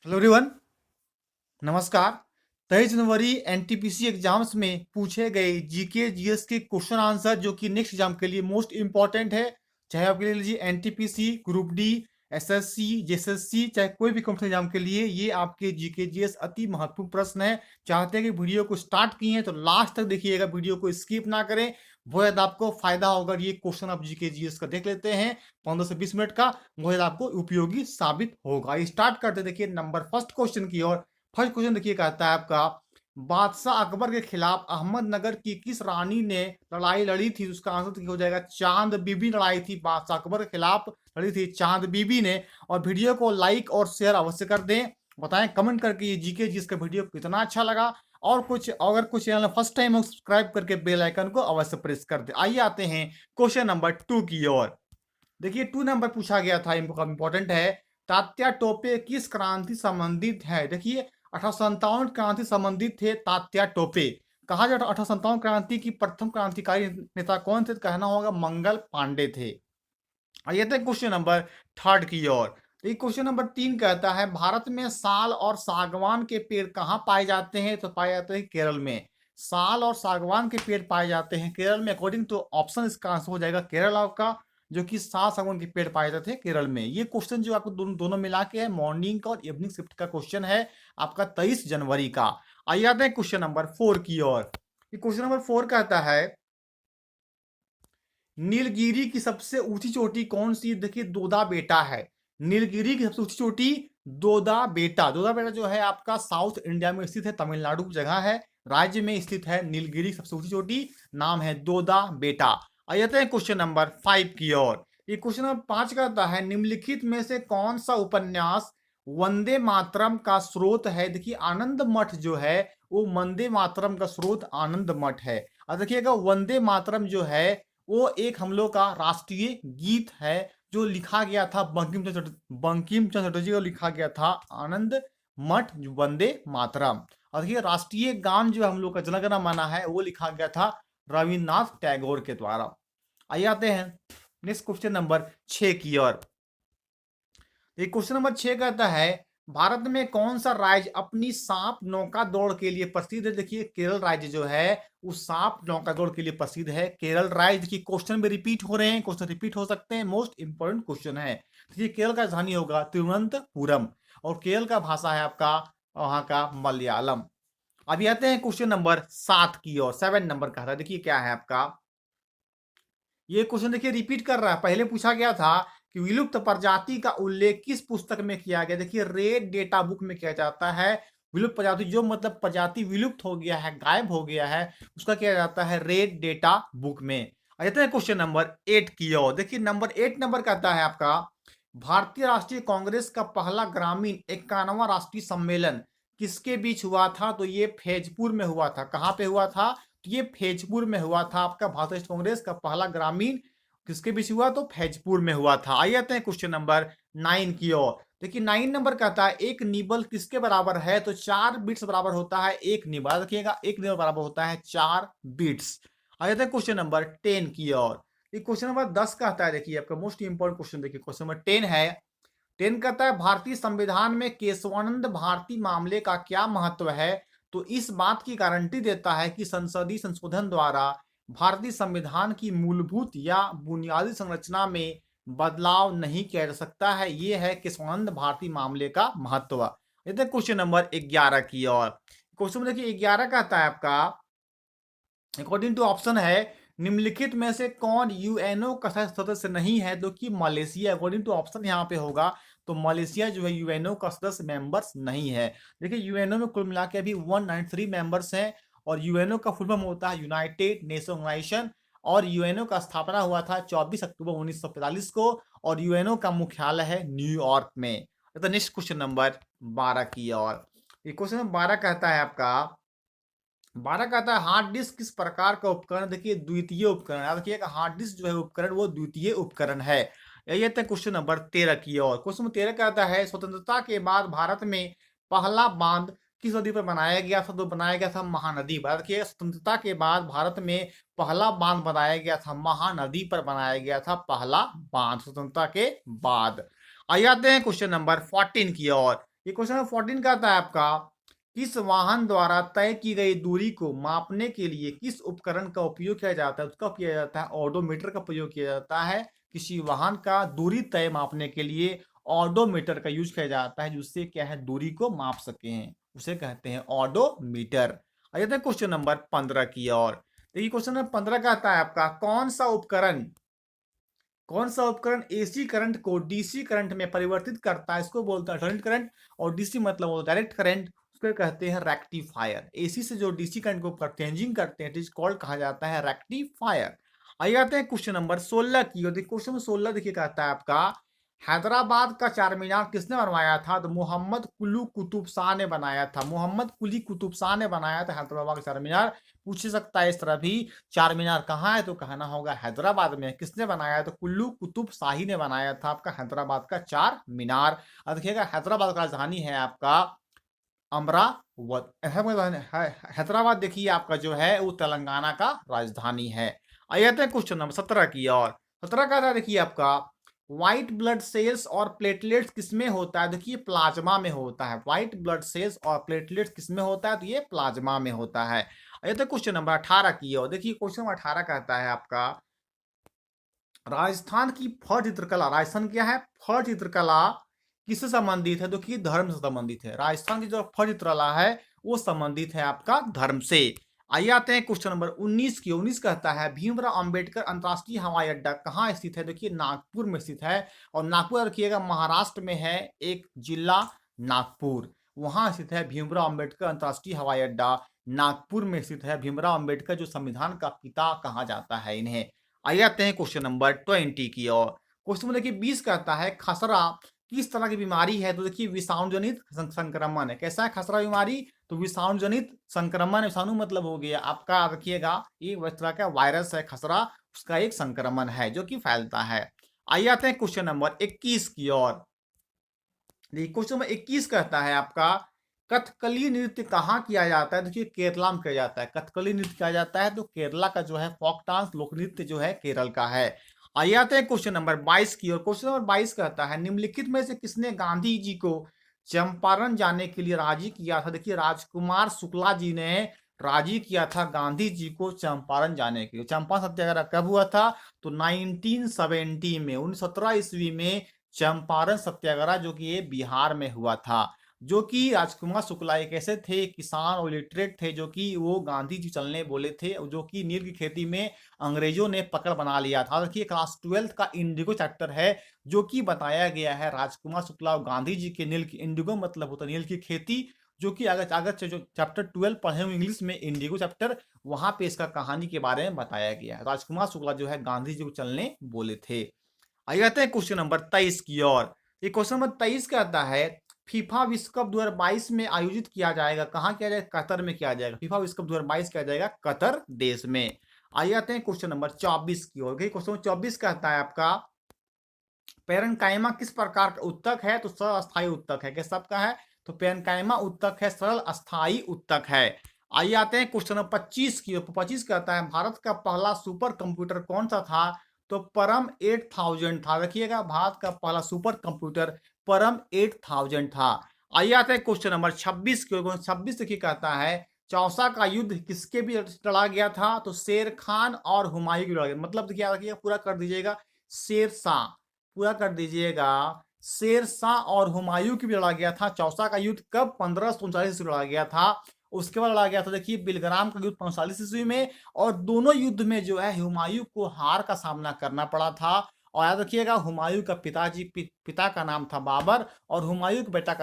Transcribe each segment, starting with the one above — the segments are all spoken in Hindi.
हेलो एवरीवन, नमस्कार। 23 जनवरी एनटीपीसी एग्जाम्स में पूछे गए जीके जीएस के क्वेश्चन आंसर जो कि नेक्स्ट एग्जाम के लिए मोस्ट इंपॉर्टेंट है। चाहे आपके लिए लीजिए NTPC, group D, SSC, JSSC, चाहे कोई भी कॉम्पिटिटिव एग्जाम के लिए ये आपके जीके जीएस अति महत्वपूर्ण प्रश्न है। चाहते हैं कि वीडियो को स्टार्ट किए हैं तो लास्ट तक देखिएगा, वीडियो को स्किप ना करें। वो यदि आपको फायदा होगा, ये क्वेश्चन आप जीके जीएस का देख लेते हैं 15 से 20 मिनट का, वो यदि आपको उपयोगी साबित होगा। स्टार्ट करते देखिए नंबर फर्स्ट क्वेश्चन की ओर। फर्स्ट क्वेश्चन देखिए, कहता है आपका बादशाह अकबर के खिलाफ अहमदनगर की किस रानी ने लड़ाई लड़ी थी। उसका आंसर देखिए हो जाएगा चांद बीबी लड़ाई थी, बादशाह अकबर के खिलाफ लड़ी थी चांद बीबी ने। और वीडियो को लाइक और शेयर अवश्य कर दें। बताएं कमेंट करके ये जीके जिसका वीडियो कितना अच्छा लगा। और कुछ अगर कुछ चैनल फर्स्ट टाइम हो, सब्सक्राइब करके बेल आइकन को अवश्य प्रेस कर दे। आइए आते हैं क्वेश्चन नंबर 2 की ओर। देखिए 2 नंबर पूछा गया था, इंपॉर्टेंट है। तात्या टोपे किस क्रांति संबंधित है। देखिए 1857 क्रांति संबंधित थे तात्या टोपे। कहा जाए 1857 क्रांति की प्रथम क्रांतिकारी नेता कौन थे, तो कहना होगा मंगल पांडे थे। आइए थे क्वेश्चन नंबर थर्ड की ओर। तो क्वेश्चन नंबर 3 कहता है भारत में साल और सागवान के पेड़ कहाँ पाए जाते हैं, तो पाए जाते हैं केरल में। साल और सागवान के पेड़ पाए जाते हैं केरल में। अकॉर्डिंग टू ऑप्शन इसका आंसर हो जाएगा केरल आपका, जो कि साल सागवान के पेड़ पाए जाते हैं केरल में। ये क्वेश्चन जो आपको दोनों मिला के है, मॉर्निंग का और इवनिंग शिफ्ट का क्वेश्चन है आपका 23 जनवरी का। आइए आते हैं क्वेश्चन नंबर 4 की ओर। क्वेश्चन नंबर 4 कहता है नीलगिरी की सबसे ऊंची चोटी कौन सी। देखिए दोदा बेटा है। नीलगिरी की सबसे ऊंची चोटी दोदा बेटा। दोदा बेटा जो है आपका साउथ इंडिया में स्थित है, तमिलनाडु की जगह है, राज्य में स्थित है। नीलगिरी की सबसे ऊंची चोटी नाम है दोदा बेटा। आइए हैं क्वेश्चन नंबर 5 की ओर। ये क्वेश्चन नंबर 5 कहता है निम्नलिखित में से कौन सा उपन्यास वंदे मातरम का स्रोत है। देखिए आनंद मठ जो है वो वंदे मातरम का स्रोत आनंद मठ है। और देखिएगा वंदे मातरम जो है वो एक हम लोग का राष्ट्रीय गीत है, जो लिखा गया था बंकिम चंद्र चटर्जी को लिखा गया था आनंद मठ वंदे मातरम। और देखिए राष्ट्रीय गान जो हम लोग का जनगण मन है वो लिखा गया था रविन्द्रनाथ टैगोर के द्वारा। आइए आते हैं नेक्स्ट क्वेश्चन नंबर 6 की ओर। ये क्वेश्चन नंबर 6 कहता है भारत में कौन सा राज्य अपनी सांप नौका दौड़ के लिए प्रसिद्ध है। देखिए केरल राज्य जो है वो सांप नौका दौड़ के लिए प्रसिद्ध है। केरल राज्य की क्वेश्चन भी रिपीट हो रहे हैं, क्वेश्चन रिपीट हो सकते हैं, मोस्ट इंपोर्टेंट क्वेश्चन है। देखिए केरल का राजधानी होगा तिरुवनंतपुरम और केरल का भाषा है आपका वहां का मलयालम। अभी आते हैं क्वेश्चन नंबर 7 की ओर। 7 नंबर का था, देखिए क्या है आपका। ये क्वेश्चन देखिए रिपीट कर रहा है, पहले पूछा गया था कि विलुप्त प्रजाति का उल्लेख किस पुस्तक में किया गया। देखिए रेड डेटा बुक में किया जाता है। विलुप्त प्रजाति जो मतलब प्रजाति विलुप्त हो गया है, गायब हो गया है, उसका किया जाता है रेड डेटा बुक में। आते हैं क्वेश्चन नंबर 8 की ओर। देखिए नंबर 8 नंबर कहता है आपका भारतीय राष्ट्रीय कांग्रेस का पहला ग्रामीण 51वां राष्ट्रीय सम्मेलन किसके बीच हुआ था। तो ये फैजपुर में हुआ था। कहाँ पे हुआ था, तो ये फैजपुर में हुआ था। आपका भारतीय कांग्रेस का पहला ग्रामीण किसके बीच हुआ, तो फैजपुर में हुआ था। आइए आते हैं क्वेश्चन नंबर 9 की ओर। देखिए 9 नंबर कहता है एक निबल किसके बराबर है, तो 4 बिट्स बराबर होता है एक निबल। देखिएगा एक निबल बराबर होता है 4 बिट्स। आइए आते हैं क्वेश्चन नंबर 10 की ओर। ये क्वेश्चन नंबर 10 कहता है, देखिए आपका मोस्ट इंपोर्टेंट क्वेश्चन। देखिए क्वेश्चन नंबर 10 है। 10 कहता है भारतीय संविधान में केशवानंद भारती मामले का क्या महत्व है। तो इस बात की गारंटी देता है कि संसदीय संशोधन द्वारा भारतीय संविधान की मूलभूत या बुनियादी संरचना में बदलाव नहीं किया जा सकता है। यह है केशवानंद भारती मामले का महत्व। ये क्वेश्चन नंबर 11 की ओर। क्वेश्चन देखिए 11 कहता है आपका अकॉर्डिंग टू ऑप्शन है निम्नलिखित में से कौन यूएनओ का सदस्य नहीं है, जो कि मलेशिया। अकॉर्डिंग टू ऑप्शन यहाँ पे होगा तो मलेशिया जो है यूएनओ का सदस्य मेंबर्स नहीं है। देखिए यूएनओ में कुल मिला के अभी 193 मेंबर्स हैं और यूएनओ का फुल फॉर्म होता है यूनाइटेड नेशन ऑर्गेनाइजेशन। और यूएनओ का स्थापना हुआ था 24 अक्टूबर 1945 को और यूएनओ का मुख्यालय है न्यूयॉर्क में। तो नेक्स्ट क्वेश्चन नंबर 12 की ओर। क्वेश्चन नंबर 12 कहता है आपका 12 कहता है हार्ड डिस्क किस प्रकार का उपकरण। देखिए द्वितीय उपकरण। याद रखिएगा हार्ड डिस्क जो है उपकरण वो द्वितीय उपकरण है। यही था क्वेश्चन नंबर 13 की ओर। क्वेश्चन नंबर 13 कहता है स्वतंत्रता के बाद भारत में पहला बांध किस नदी पर बनाया गया था। तो बनाया गया था महानदी। याद रखिएगा स्वतंत्रता के बाद भारत में पहला बांध बनाया गया था महानदी पर बनाया गया था पहला बांध स्वतंत्रता के बाद। आइए आते हैं क्वेश्चन नंबर 14 की ओर। ये क्वेश्चन नंबर 14 का आता है आपका, किस वाहन द्वारा तय की गई दूरी को मापने के लिए किस उपकरण का उपयोग किया जाता है? उसका किया जाता है ऑडोमीटर का प्रयोग किया जाता है। किसी वाहन का दूरी तय मापने के लिए ऑडोमीटर का यूज किया जाता है, जिससे क्या है दूरी को माप सके हैं, उसे कहते हैं ऑडोमीटर। आइए देखते क्वेश्चन नंबर 15 की ओर। देखिए क्वेश्चन नंबर 15 का आता है आपका, कौन सा उपकरण एसी करंट को डीसी करंट में परिवर्तित करता है? इसको बोलता है अल्टरनेट करंट, और डीसी मतलब वो डायरेक्ट करंट, उसको कहते हैं रेक्टिफायर। एसी से जो डीसी करंट को चेंजिंग करते हैं, इट इज कॉल्ड, कहा जाता है रेक्टिफायर। आइए आते हैं क्वेश्चन नंबर 16 की। और क्वेश्चन नंबर 16 देखिए कहता है आपका, हैदराबाद का चार मीनार किसने बनवाया था? तो मोहम्मद कुली कुतुब शाह ने बनाया था। मोहम्मद कुली कुतुब शाह ने बनाया था हैदराबाद का चार मीनार। पूछ सकता है इस तरह भी, चार मीनार कहाँ है? तो कहना होगा हैदराबाद में। किसने बनाया? तो कुल्लू कुतुब शाही ने बनाया था आपका हैदराबाद का चार मीनार। अब देखिएगा हैदराबाद का राजधानी है आपका अमरावती। हैदराबाद देखिए आपका जो है वो तेलंगाना का राजधानी है। आइए आते हैं क्वेश्चन नंबर 17 की ओर। 17 का देखिए आपका, व्हाइट ब्लड सेल्स और प्लेटलेट्स किसमें होता है? देखिए प्लाज्मा में होता है। व्हाइट ब्लड सेल्स और प्लेटलेट्स किसमें होता है? तो ये प्लाज्मा में होता है। आइए तो क्वेश्चन नंबर 18 की ओर। देखिए क्वेश्चन नंबर 18 कहता है आपका, राजस्थान की फट चित्रकला, राजस्थान क्या है? फट चित्रकला किससे संबंधित है? देखिए धर्म से संबंधित है। राजस्थान की जो फट चित्रकला है वो संबंधित है आपका धर्म से। आइए आते हैं क्वेश्चन नंबर 19 की। 19 कहता है, भीमराव अंबेडकर अंतरराष्ट्रीय हवाई अड्डा कहाँ स्थित है? देखिए नागपुर में स्थित है। और नागपुर रखिएगा महाराष्ट्र में है, एक जिला नागपुर, वहां स्थित है भीमराव अंबेडकर अंतरराष्ट्रीय हवाई अड्डा। नागपुर में स्थित है। भीमराव अंबेडकर जो संविधान का पिता कहा जाता है इन्हें। आइए आते हैं क्वेश्चन नंबर 20 की ओर। क्वेश्चन देखिए 20 कहता है, खसरा किस तरह की बीमारी है? तो देखिए विषाणु जनित संक्रमण है। कैसा है खसरा बीमारी? तो विषाणु जनित संक्रमण। विषाणु मतलब हो गया आपका, रखिएगा ये इस तरह का वायरस है खसरा, उसका एक संक्रमण है जो कि फैलता है। आइए आते हैं क्वेश्चन नंबर 21 की ओर। देखिए क्वेश्चन नंबर 21 कहता है आपका, कथकली नृत्य कहाँ किया जाता है? देखिए केरला में किया जाता है। कथकली नृत्य किया जाता है तो केरला का जो है फोक डांस लोक नृत्य जो है केरल का है। आइए आते हैं क्वेश्चन नंबर 22 की ओर। क्वेश्चन नंबर 22 कहता है, निम्नलिखित में से किसने गांधी जी को चंपारण जाने के लिए राजी किया था? देखिए राजकुमार शुक्ला जी ने राजी किया था गांधी जी को चंपारण जाने के लिए। चंपारण सत्याग्रह कब हुआ था? तो 1970 में, 1917 ईस्वी में चंपारण सत्याग्रह जो कि ये बिहार में हुआ था। जो कि राजकुमार शुक्ला एक ऐसे थे किसान और लिटरेट थे जो कि वो गांधी जी चलने बोले थे, जो कि नील की खेती में अंग्रेजों ने पकड़ बना लिया था। देखिए क्लास 12 का इंडिगो चैप्टर है जो कि बताया गया है राजकुमार शुक्ला और गांधी जी के नील की, इंडिगो मतलब होता है नील की खेती, जो कि अगर अगर जो चैप्टर 12 पढ़े हुए इंग्लिश में इंडिगो चैप्टर, वहां पे इसका कहानी के बारे में बताया गया है। राजकुमार शुक्ला जो है गांधी जी को चलने बोले थे। आइए आते हैं क्वेश्चन नंबर 23 की ओर। ये क्वेश्चन नंबर 23 कहता है, फीफा विश्व कप 2022 में आयोजित किया जाएगा, कहाँ किया जाएगा? कतर में किया जाएगा। फीफा विश्व कप 2022 किया जाएगा कतर देश में। आइए आते हैं क्वेश्चन नंबर 24 की ओर। क्वेश्चन नंबर 24 कहता है आपका, पेरेन्काइमा किस प्रकार का उत्तक है? तो सरल अस्थायी उत्तक है। किस सबका है? तो पेरेन्काइमा उत्तक है, सरल अस्थायी उत्तक है। आइए आते हैं क्वेश्चन नंबर 25 की। 25 कहता है, भारत का पहला सुपर कंप्यूटर कौन सा था? तो परम 8000 था। रखिएगा भारत का पहला सुपर कंप्यूटर परम 8000 था। आइए आते हैं क्वेश्चन नंबर 26 की। 26 देखिए कहता है, चौसा का युद्ध किसके बीच लड़ा गया था? तो शेर खान और हुमायूं की लड़ा गया। मतलब क्या रखिएगा, पूरा कर दीजिएगा, शेर शाह, पूरा कर दीजिएगा, शेर शाह और हुमायूं की भी लड़ा गया था। चौसा का युद्ध कब? 1539 में लड़ा गया था। उसके बाद लड़ा गया था देखिए बिलग्राम का युद्ध 45 ईस्वी में। और दोनों युद्ध में जो है हुमायूं को हार का सामना करना पड़ा था। और याद रखिएगा हुमायूं का पिताजी पिता का नाम था बाबर, और हुमायूं के बेटा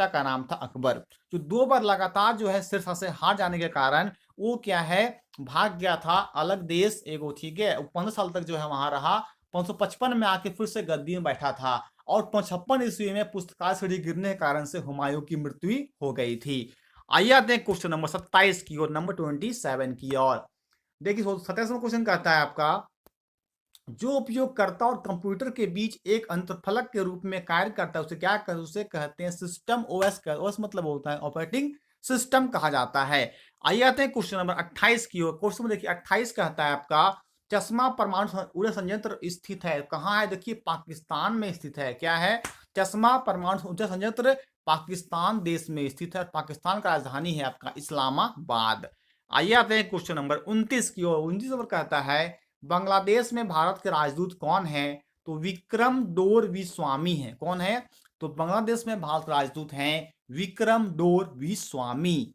का नाम था अकबर। जो दो बार लगातार जो है शेरशाह से हार जाने के कारण वो क्या है, भाग गया था अलग देश एगो, ठीक है। 15 साल तक जो है वहां रहा। 555 में आके फिर से गद्दी में बैठा था। और 55 ईस्वी में पुस्तकाल सीढ़ी गिरने के कारण से हुमायूं की मृत्यु हो गई थी। आइए आते हैं क्वेश्चन नंबर 27 की ओर, नंबर 27 की ओर। देखिए 27वां क्वेश्चन कहता है आपका, जो उपयोगकर्ता और कंप्यूटर के बीच एक अंतरफलक के रूप में कार्य करता है उसे क्या कहते हैं? उसे कहते हैं सिस्टम ओएस। ओएस मतलब होता है ऑपरेटिंग सिस्टम कहा जाता है। आइए आते हैं क्वेश्चन नंबर 28 की ओर। क्वेश्चन देखिए 28 कहता है आपका, चश्मा परमाणु ऊर्जा संयंत्र स्थित है कहाँ है? देखिए पाकिस्तान में स्थित है। क्या है? चश्मा परमाणु ऊर्जा संयंत्र पाकिस्तान देश में स्थित है। पाकिस्तान का राजधानी है आपका इस्लामाबाद। आइए आते हैं क्वेश्चन नंबर 29 की ओर। 29 नंबर कहता है बांग्लादेश में भारत के राजदूत कौन है? तो विक्रम डोरविस्वामी है। कौन है? तो बांग्लादेश में भारत के राजदूत हैं विक्रम डोरविस्वामी।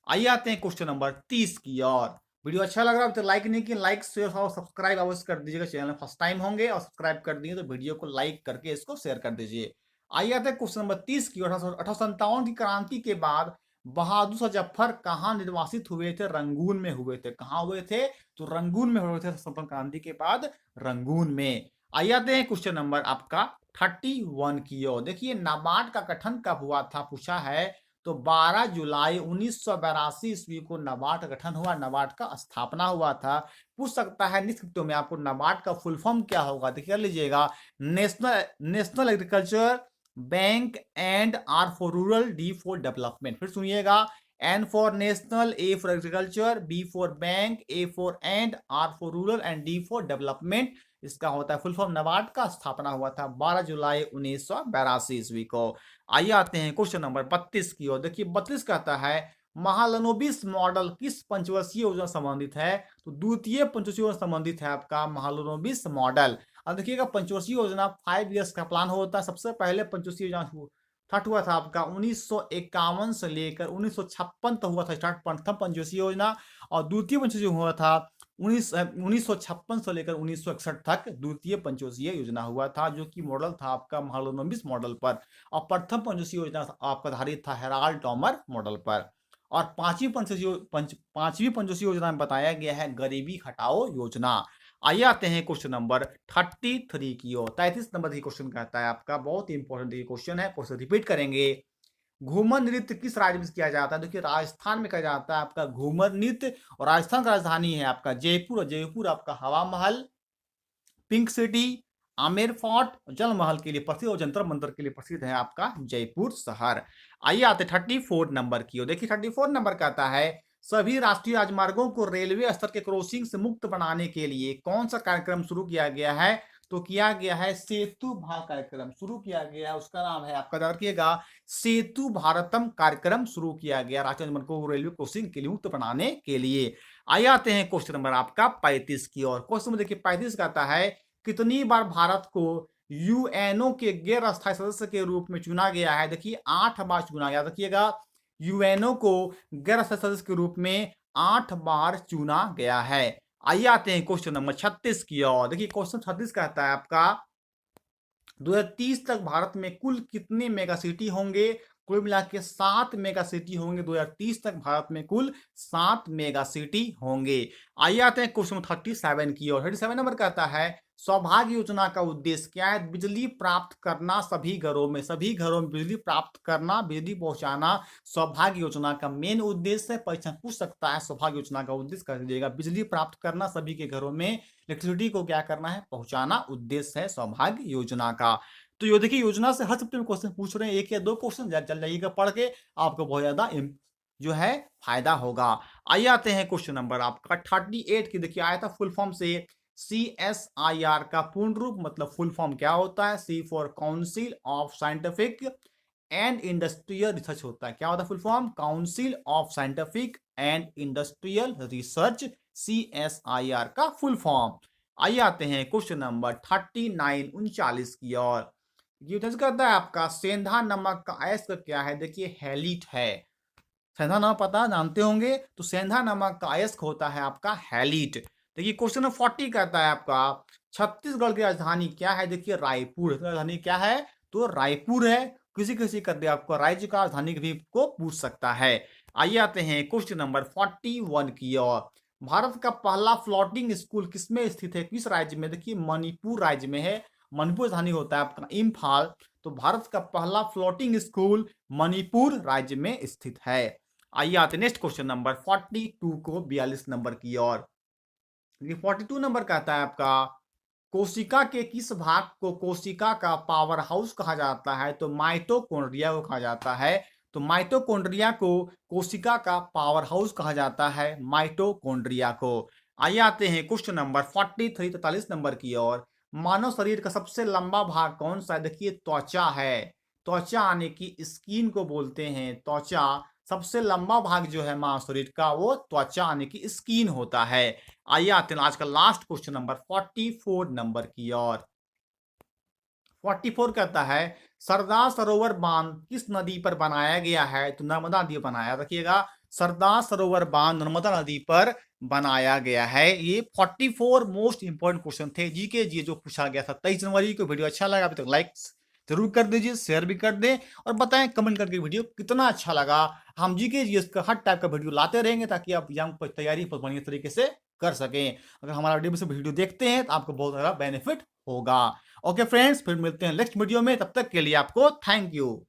आइए आते हैं क्वेश्चन नंबर 30 की ओर। वीडियो अच्छा लग रहा है तो लाइक नहीं किया, लाइक शेयर और सब्सक्राइब अवश्य कर दीजिएगा। चैनल फर्स्ट टाइम होंगे और सब्सक्राइब कर दिए तो वीडियो को लाइक करके इसको शेयर कर दीजिए। आइए आते हैं क्वेश्चन नंबर 30 की। 1857 की क्रांति के बाद बहादुर शाह जफर कहाँ निर्वासित हुए थे? रंगून में हुए थे। कहाँ हुए थे? तो रंगून में हुए थे। संपन्न क्रांति के बाद रंगून में। आइए आते हैं क्वेश्चन नंबर आपका 31 की ओर। देखिए नाबार्ड का गठन कब हुआ था पूछा है। तो 12 जुलाई 1982 ईस्वी को नाबार्ड का गठन हुआ, नाबार्ड का स्थापना हुआ था। पूछ सकता है निश्चित में आपको नाबार्ड का फुल फॉर्म क्या होगा? देखिए लीजिएगा, national agriculture bank and R for rural, D for development. फिर सुनिएगा, N for national, A for agriculture, B for bank, A for and, R for rural and D for development. इसका होता है फुल फॉर्म। नाबार्ड का स्थापना हुआ था 12 जुलाई 1982 ईस्वी को। आइए आते हैं क्वेश्चन नंबर 32 की ओर। देखिए 32 कहता है महालनोबिस मॉडल किस पंचवर्षीय योजना संबंधित है? तो द्वितीय पंचवर्षीय योजना संबंधित है आपका महालनोबिस मॉडल। अब देखिएगा पंचवर्षीय योजना 5 इयर्स का प्लान होता है। सबसे पहले पंचवर्षीय योजना स्टार्ट हुआ था आपका 1951 से लेकर 1956 तक हुआ था स्टार्ट प्रथम पंचवर्षीय योजना। और द्वितीय पंचवर्षीय हुआ था 1956 से लेकर 1961 तक द्वितीय पंचवर्षीय योजना हुआ था, जो कि मॉडल था आपका महालनोबिस मॉडल पर। और प्रथम पंचवर्षीय योजना आपका आधारित था हेराल्ड टॉमर मॉडल पर। और पांचवी पंचवर्षीय योजना में बताया गया है गरीबी हटाओ योजना। आइए आते हैं क्वेश्चन नंबर 33 की ओर। 33 नंबर की क्वेश्चन कहता है आपका, बहुत ही इंपॉर्टेंट क्वेश्चन है, क्वेश्चन रिपीट करेंगे। घूमर नृत्य किस राज्य में किया जाता है? देखिए राजस्थान में किया जाता है आपका घूमर नृत्य। और राजस्थान का राजधानी है आपका जयपुर। और जयपुर आपका हवा महल, पिंक सिटी, आमेर फोर्ट, जल महल के लिए प्रसिद्ध और जंतर मंतर के लिए प्रसिद्ध है आपका जयपुर शहर। आइए आते 34 नंबर की ओर। देखिए 34 नंबर कहता है सभी राष्ट्रीय राजमार्गों को रेलवे स्तर के क्रॉसिंग से मुक्त बनाने के लिए कौन सा कार्यक्रम शुरू किया गया है? तो किया गया है सेतु भारत कार्यक्रम शुरू किया गया है। उसका नाम है आपका, याद रखिएगा, सेतु भारतम कार्यक्रम शुरू किया गया राष्ट्रीय राजमार्गों को रेलवे क्रॉसिंग के लिए मुक्त बनाने के लिए। आइए आते हैं क्वेश्चन नंबर आपका 35 की ओर। क्वेश्चन में देखिए 35 कहता है कितनी बार भारत को यूएनओ के गैर अस्थायी सदस्य के रूप में चुना गया है? देखिए 8 बार चुना गया। देखिएगा यूएनओ को गैर अस्थायी सदस्य के रूप में 8 बार चुना गया है। आइए आते हैं क्वेश्चन नंबर 36 की ओर। देखिए क्वेश्चन 36 कहता है आपका 2030 तक भारत में कुल कितने मेगा सिटी होंगे? कुल मिला के 7 मेगा सिटी होंगे। 2030 तक भारत में कुल 7 मेगा सिटी होंगे। आइए आते हैं क्वेश्चन 37 की ओर। 37 नंबर कहता है सौभाग्य योजना का उद्देश्य क्या है? बिजली प्राप्त करना सभी घरों में, सभी घरों में बिजली प्राप्त करना, बिजली पहुंचाना सौभाग्य योजना का मेन उद्देश्य है। परीक्षा पूछ सकता है सौभाग्य योजना का उद्देश्य कर दीजिएगा, बिजली प्राप्त करना, सभी के घरों में इलेक्ट्रिसिटी को क्या करना है? पहुंचाना उद्देश्य है सौभाग्य योजना का। तो ये देखिए योजना से हर सब्जेक्ट में क्वेश्चन पूछ रहे हैं, एक या दो क्वेश्चन चल जाइएगा पढ़ के, आपको बहुत ज्यादा जो है फायदा होगा। आइए आते हैं क्वेश्चन नंबर आपका 38 की। देखिए आया था फुल फॉर्म से CSIR का पूर्ण रूप मतलब फुल फॉर्म क्या होता है? C for council of scientific and industrial research होता है। क्या होता है full form? Council of scientific and industrial research, CSIR का फुल फॉर्म। आइए आते हैं क्वेश्चन नंबर 39 39 की ओर। ये करता है आपका सेंधा नमक का अयस्क क्या है? देखिए हैलीट है। सेंधा नमक पता जानते होंगे, तो सेंधा नमक का अयस्क होता है आपका हैलीट। देखिए क्वेश्चन नंबर 40 कहता है आपका छत्तीसगढ़ की राजधानी क्या है? देखिए रायपुर। राजधानी क्या है? तो रायपुर है। किसी किसी कर दिया आपको राज्य का राजधानी भी को पूछ सकता है। आइए आते हैं क्वेश्चन नंबर 41 की ओर। भारत का पहला फ्लोटिंग स्कूल किसमें स्थित है? किस राज्य में? देखिए मणिपुर राज्य में है। मणिपुर राजधानी होता है आपका इम्फाल। तो भारत का पहला फ्लोटिंग स्कूल मणिपुर राज्य में स्थित है। आइए आते नेक्स्ट क्वेश्चन नंबर 42 को 42 नंबर की ओर। 42 नंबर कहता है आपका कोशिका के किस भाग को कोशिका का पावर हाउस कहा जाता है? तो माइटोकॉन्ड्रिया को कहा जाता है। तो माइटोकॉन्ड्रिया को कोशिका का पावर हाउस कहा जाता है, माइटोकॉन्ड्रिया को। आइए आते हैं क्वेश्चन नंबर 43 43 नंबर की ओर। मानव शरीर का सबसे लंबा भाग कौन सा है? देखिए त्वचा है। त्वचा यानी कि स्किन को बोलते हैं त्वचा। सबसे लंबा भाग जो है मानव शरीर का वो त्वचा यानी कि स्किन होता है। आइए आते हैं आज का लास्ट क्वेश्चन नंबर 44 नंबर की ओर। 44 कहता है सरदार सरोवर बांध किस नदी पर बनाया गया है? तो नर्मदा नदी पर बनाया। रखिएगा, सरदार सरोवर बांध नर्मदा नदी पर बनाया गया है। ये 44 मोस्ट इंपोर्टेंट क्वेश्चन थे जीके जी जो पूछा गया था 23 जनवरी को। वीडियो अच्छा लगा अभी तक लाइक जरूर कर दीजिए, शेयर भी कर दें और बताएं कमेंट करके वीडियो कितना अच्छा लगा। हम जीके जी का हर टाइप का वीडियो लाते रहेंगे ताकि आप एग्जाम पर तैयारी बहुत बढ़िया तरीके से कर सकें। अगर हमारा वीडियो देखते हैं तो आपको बहुत सारा बेनिफिट होगा। ओके फ्रेंड्स, फिर मिलते हैं नेक्स्ट वीडियो में, तब तक के लिए आपको थैंक यू।